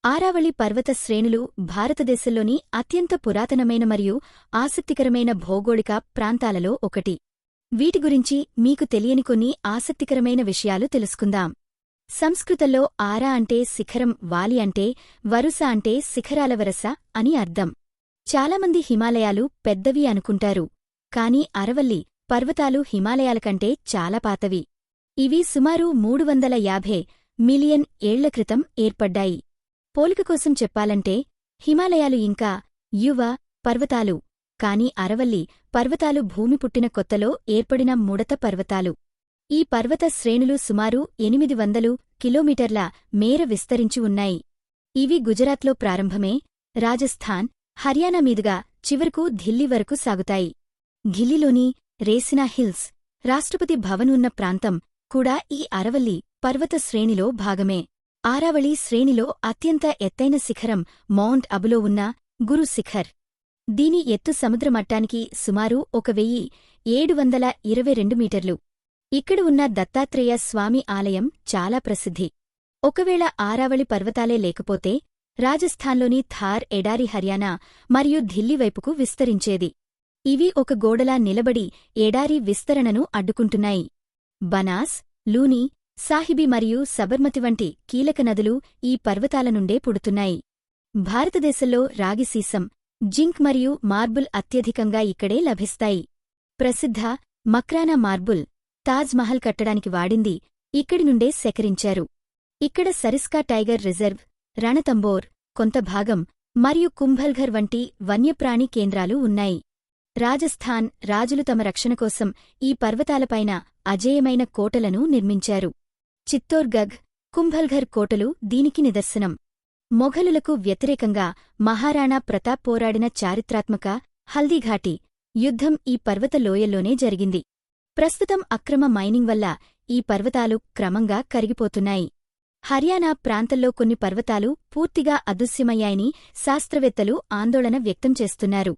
ఆరావళి పర్వత శ్రేణులు భారతదేశంలోని అత్యంత పురాతనమైన మరియు ఆసక్తికరమైన భౌగోళిక ప్రాంతాలలో ఒకటి. వీటి గురించి మీకు తెలియని కొన్ని ఆసక్తికరమైన విషయాలు తెలుసుకుందాం. సంస్కృతంలో ఆరా అంటే శిఖరం, వాలి అంటే వరుస అంటే శిఖరాల వరస అని అర్థం. చాలామంది హిమాలయాలు పెద్దవి అనుకుంటారు, కాని అరవల్లి పర్వతాలు హిమాలయాల కంటే చాలా పాతవి. ఇవి సుమారు 350 మిలియన్ ఏళ్ల క్రితం ఏర్పడ్డాయి. పోలిక కోసం చెప్పాలంటే హిమాలయాలు ఇంకా యువ పర్వతాలు, కాని అరవల్లి పర్వతాలు భూమి పుట్టిన కొత్తలో ఏర్పడిన ముడత పర్వతాలు. ఈ పర్వత శ్రేణులు సుమారు 800 కిలోమీటర్ల మేర విస్తరించి ఉన్నాయి. ఇవి గుజరాత్లో ప్రారంభమే రాజస్థాన్, హర్యానా మీదుగా చివరకు ఢిల్లీ వరకు సాగుతాయి. ఢిల్లీలోని రేసినా హిల్స్, రాష్ట్రపతి భవన్ ఉన్న ప్రాంతం కూడా ఈ అరవల్లి పర్వత శ్రేణిలో భాగమే. ఆరావళి శ్రేణిలో అత్యంత ఎత్తైన శిఖరం మౌంట్ అబులో ఉన్న గురు శిఖర్. దీని ఎత్తు సముద్రమట్టానికి సుమారు 1722 మీటర్లు. ఇక్కడ ఉన్న దత్తాత్రేయ స్వామి ఆలయం చాలా ప్రసిద్ధి. ఒకవేళ ఆరావళి పర్వతాలే లేకపోతే రాజస్థాన్లోని థార్ ఎడారి హర్యానా మరియు ఢిల్లీ వైపుకు విస్తరించేది. ఇవి ఒక గోడలా నిలబడి ఎడారి విస్తరణను అడ్డుకుంటున్నాయి. బనాస్, లూని, సాహిబి మరియు సబర్మతి వంటి కీలక నదులు ఈ పర్వతాల నుండే పుడుతున్నాయి. భారతదేశంలో రాగి సీసం, జింక్ మరియు మార్బుల్ అత్యధికంగా ఇక్కడే లభిస్తాయి. ప్రసిద్ధ మక్రానా మార్బుల్ తాజ్ మహల్ కట్టడానికి వాడింది ఇక్కడి నుండే సేకరించారు. ఇక్కడ సరిస్కా టైగర్ రిజర్వ్, రణతంబోర్ కొంత భాగం మరియు కుంభల్ఘర్ వంటి వన్యప్రాణి కేంద్రాలు ఉన్నాయి. రాజస్థాన్ రాజులు తమ రక్షణ కోసం ఈ పర్వతాలపైన అజేయమైన కోటలను నిర్మించారు. చిత్తోర్గఢ్, కుంభల్ఘర్ కోటలు దీనికి నిదర్శనం. మొఘలులకు వ్యతిరేకంగా మహారాణా ప్రతాప్ పోరాడిన చారిత్రాత్మక హల్దీఘాటి యుద్ధం ఈ పర్వత లోయల్లోనే జరిగింది. ప్రస్తుతం అక్రమ మైనింగ్ వల్ల ఈ పర్వతాలు క్రమంగా కరిగిపోతున్నాయి. హర్యానా ప్రాంతంలో కొన్ని పర్వతాలు పూర్తిగా అదృశ్యమయ్యాయని శాస్త్రవేత్తలు ఆందోళన వ్యక్తం చేస్తున్నారు.